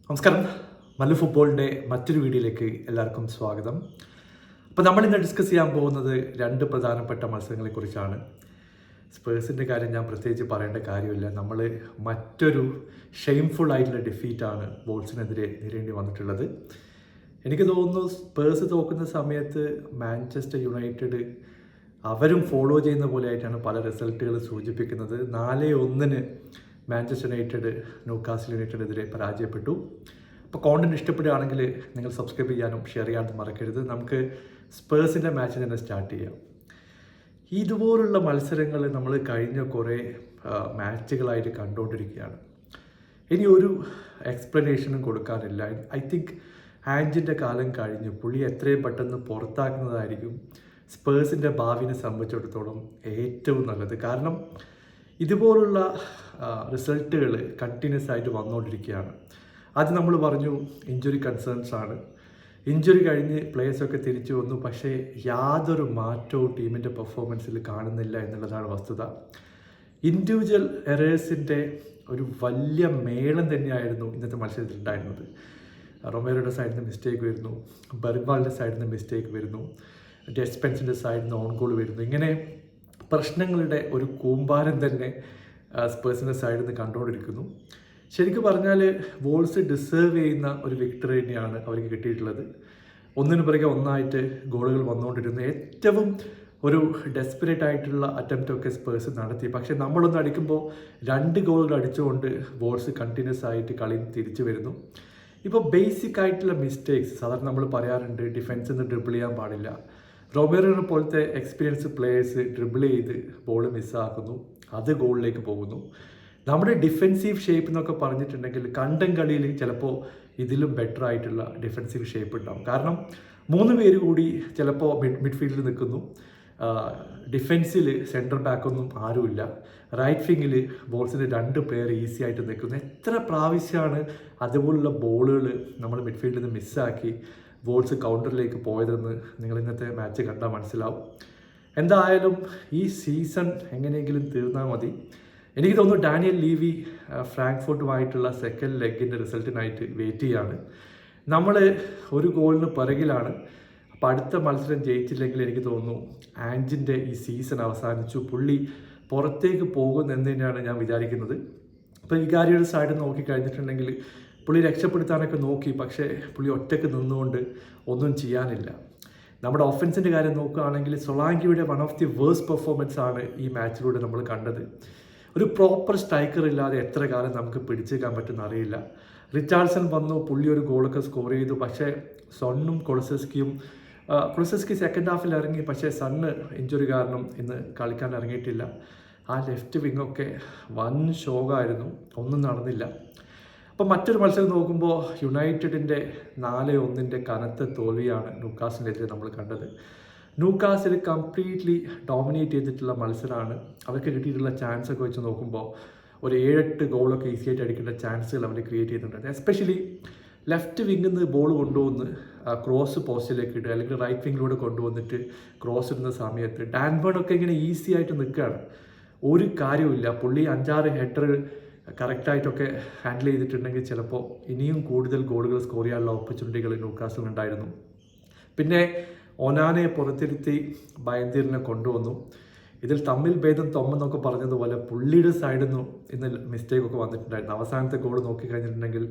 നമസ്കാരം. മല്ലു ഫുട്ബോളിൻ്റെ മറ്റൊരു വീഡിയോയിലേക്ക് എല്ലാവർക്കും സ്വാഗതം. അപ്പോൾ നമ്മളിന്ന് ഡിസ്കസ് ചെയ്യാൻ പോകുന്നത് രണ്ട് പ്രധാനപ്പെട്ട മത്സരങ്ങളെക്കുറിച്ചാണ്. സ്പേഴ്സിൻ്റെ കാര്യം ഞാൻ പ്രത്യേകിച്ച് പറയേണ്ട കാര്യമില്ല. നമ്മൾ മറ്റൊരു ഷെയിംഫുൾ ആയിട്ടുള്ള ഡിഫീറ്റാണ് വോൾസിനെതിരെ നേരിടേണ്ടി വന്നിട്ടുള്ളത്. എനിക്ക് തോന്നുന്നു സ്പേഴ്സ് തോക്കുന്ന സമയത്ത് മാഞ്ചസ്റ്റർ യുണൈറ്റഡ് അവരും ഫോളോ ചെയ്യുന്ന പോലെ ആയിട്ടാണ് പല റിസൾട്ടുകൾ സൂചിപ്പിക്കുന്നത്. 4-1 മാഞ്ചസ്റ്റർ യുണൈറ്റഡ് ന്യൂകാസിൽ യുണൈറ്റഡിനെതിരെ പരാജയപ്പെട്ടു. അപ്പോൾ കോണ്ടന്റ് ഇഷ്ടപ്പെടുകയാണെങ്കിൽ നിങ്ങൾ സബ്സ്ക്രൈബ് ചെയ്യാനും ഷെയർ ചെയ്യാനും മറക്കരുത്. നമുക്ക് സ്പേഴ്സിൻ്റെ മാച്ച് തന്നെ സ്റ്റാർട്ട് ചെയ്യാം. ഇതുപോലുള്ള മത്സരങ്ങൾ നമ്മൾ കഴിഞ്ഞ കുറേ മാച്ചുകളായിട്ട് കണ്ടുകൊണ്ടിരിക്കുകയാണ്. ഇനി ഒരു എക്സ്പ്ലനേഷനും കൊടുക്കാനില്ല. ഐ തിങ്ക് ആൻജിൻ്റെ കാലം കഴിഞ്ഞു. പുള്ളി എത്രയും പെട്ടെന്ന് പുറത്താക്കുന്നതായിരിക്കും സ്പേഴ്സിൻ്റെ ഭാവിനെ സംബന്ധിച്ചിടത്തോളം ഏറ്റവും നല്ലത്. കാരണം ഇതുപോലുള്ള റിസൾട്ടുകൾ കണ്ടിന്യൂസ് ആയിട്ട് വന്നുകൊണ്ടിരിക്കുകയാണ്. അത് നമ്മൾ പറഞ്ഞു ഇഞ്ചുറി കൺസേൺസ് ആണ്. ഇഞ്ചുറി കഴിഞ്ഞ് പ്ലേയേഴ്സൊക്കെ തിരിച്ചു വന്നു, പക്ഷേ യാതൊരു മാറ്റവും ടീമിൻ്റെ പെർഫോമൻസിൽ കാണുന്നില്ല എന്നുള്ളതാണ് വസ്തുത. ഇൻഡിവിജ്വൽ എറേഴ്സിൻ്റെ ഒരു വലിയ മേളം തന്നെയായിരുന്നു ഇന്നത്തെ മത്സരത്തിൽ ഉണ്ടായിരുന്നത്. റൊമേറോയുടെ സൈഡിൽ നിന്ന് മിസ്റ്റേക്ക് വരുന്നു, ബെർഗ്വാളിൻ്റെ സൈഡിൽ നിന്ന് മിസ്റ്റേക്ക് വരുന്നു, ഡെസ്പെൻസിൻ്റെ സൈഡിൽ നിന്ന് ഓൺ ഗോൾ വരുന്നു. ഇങ്ങനെ പ്രശ്നങ്ങളുടെ ഒരു കൂമ്പാരം തന്നെ സ്പേഴ്സിൻ്റെ സൈഡിൽ നിന്ന് കണ്ടുകൊണ്ടിരിക്കുന്നു. ശരിക്കും പറഞ്ഞാൽ വോൾസ് ഡിസേർവ് ചെയ്യുന്ന ഒരു വിക്ടറി തന്നെയാണ് അവർക്ക് കിട്ടിയിട്ടുള്ളത്. ഒന്നിനു പിറകെ ഒന്നായിട്ട് ഗോളുകൾ വന്നുകൊണ്ടിരുന്നു. ഏറ്റവും ഒരു ഡെസ്പറേറ്റ് ആയിട്ടുള്ള അറ്റംപ്റ്റൊക്കെ സ്പേഴ്സ് നടത്തി. പക്ഷേ നമ്മളൊന്ന് അടിക്കുമ്പോൾ 2 ഗോളുകൾ അടിച്ചുകൊണ്ട് വോൾസ് കണ്ടിന്യൂസ് ആയിട്ട് കളി തിരിച്ചു വരുന്നു. ഇപ്പോൾ ബേസിക് ആയിട്ടുള്ള മിസ്റ്റേക്സ് സാധാരണ നമ്മൾ പറയാറുണ്ട്, ഡിഫൻസിൽ നിന്ന് ഡ്രിബിൾ ചെയ്യാൻ പാടില്ല. റൊമേറോനെ പോലത്തെ എക്സ്പീരിയൻസ് പ്ലേയേഴ്സ് ഡ്രിബിൾ ചെയ്ത് ബോൾ മിസ്സാക്കുന്നു, അത് ഗോളിലേക്ക് പോകുന്നു. നമ്മുടെ ഡിഫെൻസീവ് ഷേപ്പ് എന്നൊക്കെ പറഞ്ഞിട്ടുണ്ടെങ്കിൽ കണ്ടം കളിയിൽ ചിലപ്പോൾ ഇതിലും ബെറ്റർ ആയിട്ടുള്ള ഡിഫെൻസീവ് ഷേപ്പ് ഉണ്ടാവും. കാരണം 3 പേര് കൂടി ചിലപ്പോൾ മിഡ്ഫീൽഡിൽ നിൽക്കുന്നു. ഡിഫെൻസിൽ സെൻറ്റർ ബാക്കൊന്നും ആരുമില്ല. റൈറ്റ് വിങ്ങിൽ ബോൾസിന് 2 പേർ ഈസി ആയിട്ട് നിൽക്കുന്നു. എത്ര പ്രാവശ്യമാണ് അതുപോലുള്ള ബോളുകൾ നമ്മൾ മിഡ്ഫീൽഡിൽ നിന്ന് മിസ്സാക്കി ബോൾസ് കൗണ്ടറിലേക്ക് പോയതെന്ന് നിങ്ങൾ ഇന്നത്തെ മാച്ച് കണ്ടാൽ മനസ്സിലാവും. എന്തായാലും ഈ സീസൺ എങ്ങനെയെങ്കിലും തീർന്നാൽ മതി. എനിക്ക് തോന്നുന്നു ഡാനിയൽ ലീവി ഫ്രാങ്ക്ഫർട്ടുമായിട്ടുള്ള സെക്കൻഡ് ലെഗിൻ്റെ റിസൾട്ടിനായിട്ട് വെയിറ്റ് ചെയ്യാണ്. നമ്മൾ ഒരു ഗോളിന് പിറകിലാണ്. അപ്പോൾ അടുത്ത മത്സരം ജയിച്ചില്ലെങ്കിൽ എനിക്ക് തോന്നുന്നു ആൻജിൻ്റെ ഈ സീസൺ അവസാനിച്ചു, പുള്ളി പുറത്തേക്ക് പോകുമെന്ന് തന്നെയാണ് ഞാൻ വിചാരിക്കുന്നത്. ഇപ്പോൾ ഈ കാര്യയുടെ സൈഡ് നോക്കിക്കഴിഞ്ഞിട്ടുണ്ടെങ്കിൽ പുള്ളി രക്ഷപ്പെടുത്താനൊക്കെ നോക്കി, പക്ഷേ പുള്ളി ഒറ്റയ്ക്ക് നിന്നുകൊണ്ട് ഒന്നും ചെയ്യാനില്ല. നമ്മുടെ ഒഫൻസിൻ്റെ കാര്യം നോക്കുകയാണെങ്കിൽ സൊളാങ്കിയുടെ one of the worst performance ആണ് ഈ മാച്ചിലൂടെ നമ്മൾ കണ്ടത്. ഒരു പ്രോപ്പർ സ്ട്രൈക്കർ ഇല്ലാതെ എത്ര കാലം നമുക്ക് പിടിച്ചേക്കാൻ പറ്റുമെന്ന് അറിയില്ല. റിച്ചാർഡ്സൺ വന്നു, പുള്ളി ഒരു ഗോളൊക്കെ സ്കോർ ചെയ്തു. പക്ഷേ സണ്ണും കൊളസസ്കി സെക്കൻഡ് ഹാഫിൽ ഇറങ്ങി, പക്ഷേ സണ്ണ് ഇഞ്ചുറി കാരണം ഇന്ന് കളിക്കാൻ ഇറങ്ങിയിട്ടില്ല. ആ ലെഫ്റ്റ് വിങ്ങൊക്കെ വൻ ഷോകായിരുന്നു, ഒന്നും നടന്നില്ല. അപ്പോൾ മറ്റൊരു മത്സരം നോക്കുമ്പോൾ യുണൈറ്റഡിൻ്റെ 4-1 കനത്ത തോൽവിയാണ് ന്യൂകാസിനെതിരെ നമ്മൾ കണ്ടത്. ന്യൂകാസിൽ കംപ്ലീറ്റ്ലി ഡോമിനേറ്റ് ചെയ്തിട്ടുള്ള മത്സരമാണ്. അവർക്ക് കിട്ടിയിട്ടുള്ള ചാൻസ് ഒക്കെ വെച്ച് നോക്കുമ്പോൾ ഒരു 7-8 ഗോളൊക്കെ ഈസി ആയിട്ട് അടിക്കേണ്ട ചാൻസുകൾ അവർ ക്രിയേറ്റ് ചെയ്തിട്ടുണ്ട്. എസ്പെഷ്യലി ലെഫ്റ്റ് വിങ്ങിൽ നിന്ന് ബോൾ കൊണ്ടുവന്ന് ക്രോസ് പോസ്റ്റിലേക്ക് ഇടുക, അല്ലെങ്കിൽ റൈറ്റ് വിങ്ങിലൂടെ കൊണ്ടുവന്നിട്ട് ക്രോസ് ഇടുന്ന സമയത്ത് ഡാൻബേണൊക്കെ ഇങ്ങനെ ഈസി ആയിട്ട് നിൽക്കുകയാണ്. ഒരു കാര്യമില്ല. പുള്ളി 5-6 ഹെഡർ കറക്റ്റായിട്ടൊക്കെ ഹാൻഡിൽ ചെയ്തിട്ടുണ്ടെങ്കിൽ ചിലപ്പോൾ ഇനിയും കൂടുതൽ ഗോളുകൾ സ്കോർ ചെയ്യാനുള്ള ഓപ്പർച്യൂണിറ്റികൾ ന്യൂകാസിലുണ്ടായിരുന്നു. പിന്നെ ഒനാനെ പുറത്തിരുത്തി ബയന്തീറിനെ കൊണ്ടുവന്നു. ഇതിൽ തമ്മിൽ ഭേദം തൊമ്മെന്നൊക്കെ പറഞ്ഞതുപോലെ പുള്ളിയുടെ സൈഡിൽ നിന്നും ഇന്ന് മിസ്റ്റേക്കൊക്കെ വന്നിട്ടുണ്ടായിരുന്നു. അവസാനത്തെ ഗോൾ നോക്കിക്കഴിഞ്ഞിട്ടുണ്ടെങ്കിൽ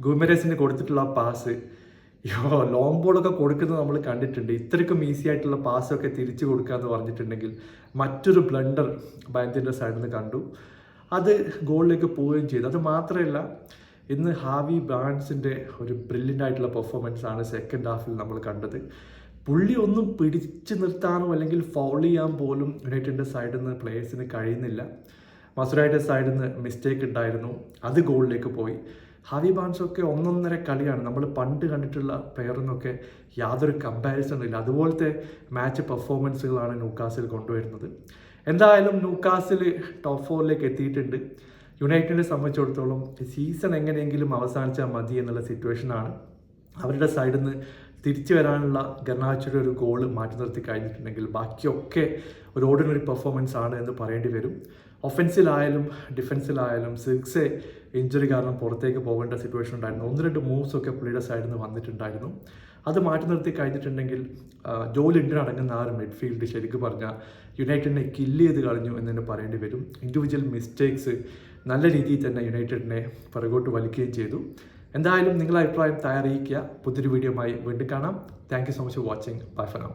ഗുമരസിന് കൊടുത്തിട്ടുള്ള പാസ്, ലോങ് ബോളൊക്കെ കൊടുക്കുന്നത് നമ്മൾ കണ്ടിട്ടുണ്ട്. ഇത്രയ്ക്കും ഈസി ആയിട്ടുള്ള പാസ്സൊക്കെ തിരിച്ചു കൊടുക്കുക എന്ന് പറഞ്ഞിട്ടുണ്ടെങ്കിൽ മറ്റൊരു ബ്ലണ്ടർ ബയന്തീറിൻ്റെ സൈഡിൽ നിന്ന് കണ്ടു. അത് ഗോളിലേക്ക് പോവുകയും ചെയ്തു. അത് മാത്രമല്ല, ഇന്ന് ഹാവി ബാർൺസിൻ്റെ ഒരു ബ്രില്യൻ്റ് ആയിട്ടുള്ള പെർഫോമൻസ് ആണ് സെക്കൻഡ് ഹാഫിൽ നമ്മൾ കണ്ടത്. പുള്ളി ഒന്നും പിടിച്ചു നിർത്താനോ അല്ലെങ്കിൽ ഫൗൾ ചെയ്യാൻ പോലും യുണൈറ്റഡിൻ്റെ സൈഡിൽ നിന്ന് പ്ലേയേഴ്സിന് കഴിയുന്നില്ല. മസുരായുടെ സൈഡിൽ നിന്ന് മിസ്റ്റേക്ക് ഉണ്ടായിരുന്നു, അത് ഗോളിലേക്ക് പോയി. ഹാവി ബാർൺസൊക്കെ 1-1.5 കളിയാണ്. നമ്മൾ പണ്ട് കണ്ടിട്ടുള്ള പ്ലെയറിനൊക്കെ യാതൊരു കമ്പാരിസണും ഇല്ല. അതുപോലത്തെ മാച്ച് പെർഫോമൻസുകളാണ് ന്യൂകാസിൽ കൊണ്ടുവരുന്നത്. എന്തായാലും ന്യൂകാസിൽ ടോപ്പ് 4ലേക്ക് എത്തിയിട്ടുണ്ട്. യുണൈറ്റഡിനെ സംബന്ധിച്ചിടത്തോളം സീസൺ എങ്ങനെയെങ്കിലും അവസാനിച്ചാൽ മതി എന്നുള്ള സിറ്റുവേഷനാണ്. അവരുടെ സൈഡിൽ നിന്ന് തിരിച്ചു വരാനുള്ള ഗർനാച്ചോയുടെ ഒരു ഗോൾ മാറ്റി നിർത്തി കഴിഞ്ഞിട്ടുണ്ടെങ്കിൽ ബാക്കിയൊക്കെ ഒരു ഓർഡിനറി പെർഫോമൻസ് ആണ് എന്ന് പറയേണ്ടി വരും. ഒഫൻസിലായാലും ഡിഫൻസിലായാലും സിക്സ് ഇഞ്ചുറി കാരണം പുറത്തേക്ക് പോകേണ്ട സിറ്റുവേഷൻ ഉണ്ടായിരുന്നു. 1-2 മൂവ്സ് ഒക്കെ പുള്ളിയുടെ സൈഡിൽ നിന്ന് വന്നിട്ടുണ്ടായിരുന്നു. അത് മാറ്റി നിർത്തി കഴിഞ്ഞിട്ടുണ്ടെങ്കിൽ ജോൽ ലിൻഡൻ അടങ്ങുന്ന ആ ഒരു മിഡ്ഫീൽഡ് ശരിക്കും പറഞ്ഞാൽ യുണൈറ്റഡിനെ കില്ല് ചെയ്ത് കളഞ്ഞു എന്ന് തന്നെ പറയേണ്ടി വരും. ഇൻഡിവിജ്വൽ മിസ്റ്റേക്സ് നല്ല രീതിയിൽ തന്നെ യുണൈറ്റഡിനെ പുറകോട്ട് വലിക്കുകയും ചെയ്തു. എന്തായാലും നിങ്ങളുടെ അഭിപ്രായം അറിയിക്കുക. പുതിയൊരു വീഡിയോയുമായി വീണ്ടും കാണാം. Thank you so much for watching. Bye for now.